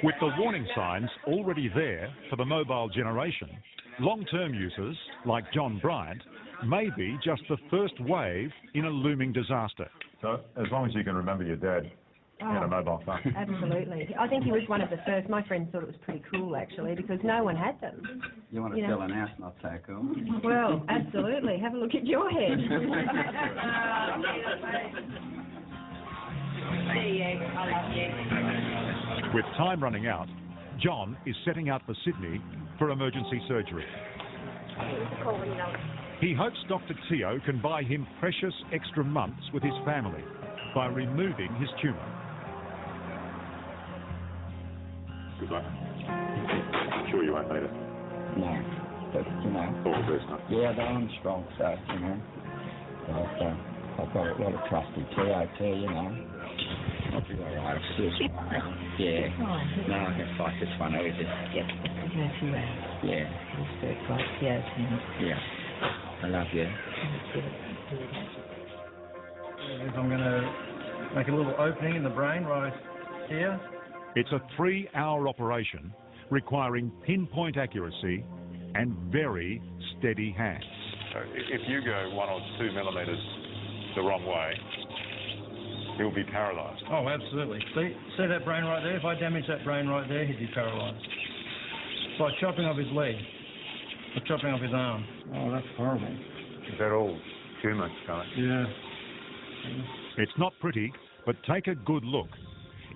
With the warning signs already there for the mobile generation, long-term users like John Bryant may be just the first wave in a looming disaster. So, as long as you can remember your dad in a mobile phone. Absolutely. I think he was one of the first. My friends thought it was pretty cool, actually, because no one had them. You want to sell an house, not so cool. Well, absolutely. Have a look at your head. With time running out, John is setting out for Sydney for emergency surgery. He hopes Dr. Teo can buy him precious extra months with his family by removing his tumour. Good luck. I'm sure you won't need it. No, but you know. All the best, huh? Yeah, I'm strong, so you know. But, I've got a lot of trust in Teo too, you know. I'll be all right. Yeah. No, I can fight this one over. Yep. Yeah. It's very close. Yes. Yeah. I love you. I'm going to make a little opening in the brain right here. It's a 3-hour operation requiring pinpoint accuracy and very steady hands. So if you go 1 or 2 millimetres the wrong way, he'll be paralysed. Oh, absolutely. See that brain right there? If I damage that brain right there, he'd be paralysed. It's like chopping off his leg or chopping off his arm. Oh, that's horrible. Is that all tumour, Charlie? Yeah. It's not pretty, but take a good look.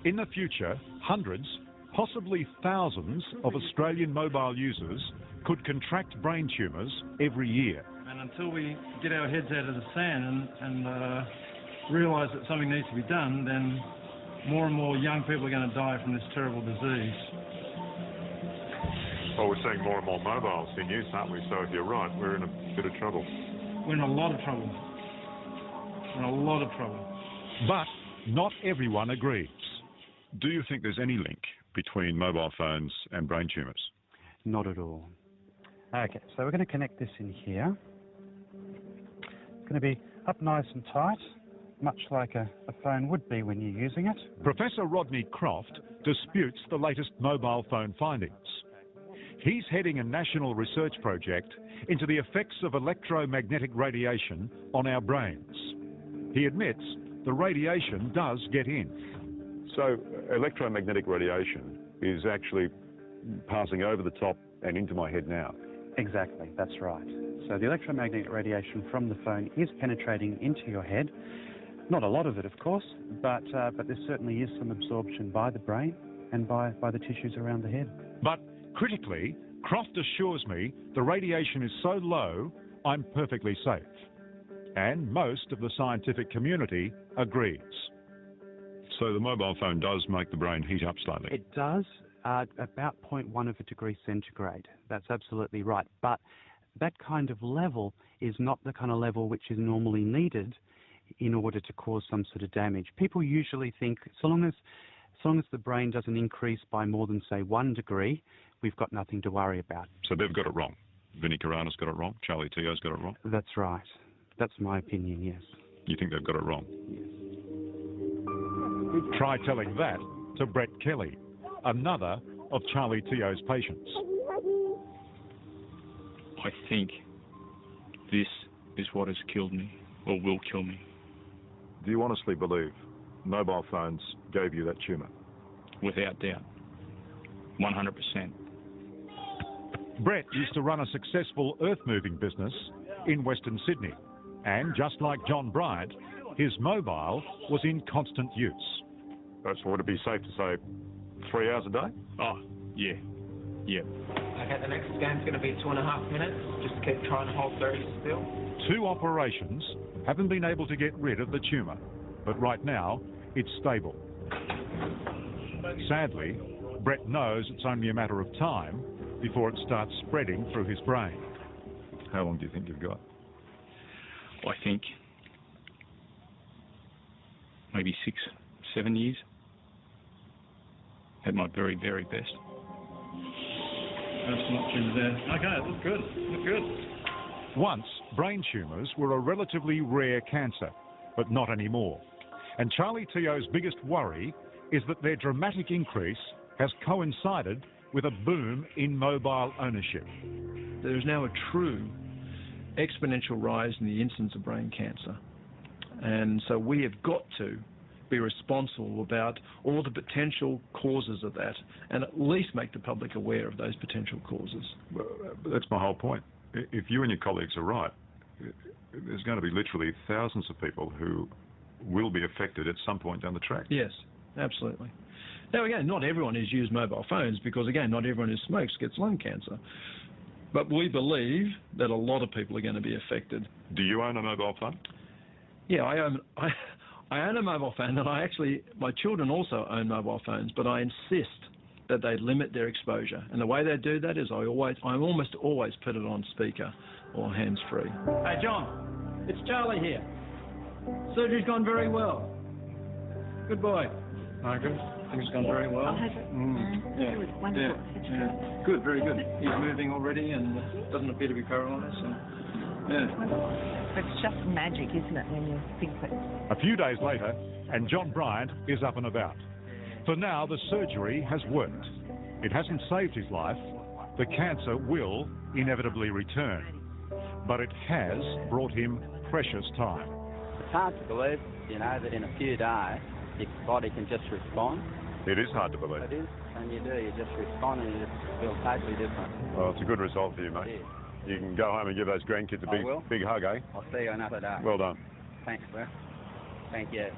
In the future, hundreds, possibly thousands of Australian mobile users could contract brain tumours every year. And until we get our heads out of the sand and realise that something needs to be done, then more and more young people are going to die from this terrible disease. Well, we're seeing more and more mobiles in use, aren't we? So if you're right, we're in a bit of trouble. We're in a lot of trouble. We're in a lot of trouble. But not everyone agrees. Do you think there's any link between mobile phones and brain tumours? Not at all. Okay, so we're going to connect this in here. It's going to be up nice and tight, much like a phone would be when you're using it. Professor Rodney Croft disputes the latest mobile phone findings. He's heading a national research project into the effects of electromagnetic radiation on our brains. He admits the radiation does get in. So electromagnetic radiation is actually passing over the top and into my head now. Exactly, that's right. So the electromagnetic radiation from the phone is penetrating into your head. Not a lot of it, of course, but there certainly is some absorption by the brain and by the tissues around the head. But critically, Croft assures me the radiation is so low, I'm perfectly safe. And most of the scientific community agrees. So the mobile phone does make the brain heat up slightly? It does, about 0.1 of a degree centigrade. That's absolutely right. But that kind of level is not the kind of level which is normally needed in order to cause some sort of damage. People usually think so long as the brain doesn't increase by more than, say, 1 degree, we've got nothing to worry about. So they've got it wrong. Vinnie Carana's got it wrong. Charlie Teo's got it wrong. That's right. That's my opinion, yes. You think they've got it wrong? Yes. Try telling that to Brett Kelly, another of Charlie Teo's patients. I think this is what has killed me, or will kill me. Do you honestly believe mobile phones gave you that tumour? Without doubt. 100%. Brett used to run a successful earth-moving business in Western Sydney. And just like John Bryant, his mobile was in constant use. So would it be safe to say 3 hours a day? Oh, yeah. Yeah. Okay, the next scan's going to be 2.5 minutes. Just keep trying to hold 30 still. 2 operations haven't been able to get rid of the tumour, but right now it's stable. Sadly, Brett knows it's only a matter of time before it starts spreading through his brain. How long do you think you've got? I think maybe 6, 7 years at my very, very best. That's not tumour there. Okay, it looks good. Look good. Once, brain tumours were a relatively rare cancer, but not anymore. And Charlie Teo's biggest worry is that their dramatic increase has coincided with a boom in mobile ownership. There is now a true exponential rise in the incidence of brain cancer. And so we have got to be responsible about all the potential causes of that and at least make the public aware of those potential causes. Well, that's my whole point. If you and your colleagues are right, there's going to be literally thousands of people who will be affected at some point down the track. Yes, absolutely. Now again, not everyone who's used mobile phones, because again, not everyone who smokes gets lung cancer. But we believe that a lot of people are going to be affected. Do you own a mobile phone? Yeah, I own a mobile phone, and my children also own mobile phones, but I insist that they limit their exposure. And the way they do that is I almost always put it on speaker or hands-free. Hey, John, it's Charlie here. Surgery's gone very well. Good boy. Margaret, things have gone very well. It was wonderful. Yeah. Good, very good. He's moving already and doesn't appear to be paralysed. So. Yeah. It's just magic, isn't it, when you think that... A few days later, and John Bryant is up and about. For now, the surgery has worked. It hasn't saved his life. The cancer will inevitably return. But it has brought him precious time. It's hard to believe, that in a few days, your body can just respond. It is hard to believe. It is, and you just respond and you just feel totally different. Well, it's a good result for you, mate. Yeah. You can go home and give those grandkids a big hug, eh? I'll see you another day. Well done. Thanks, sir. Thank you.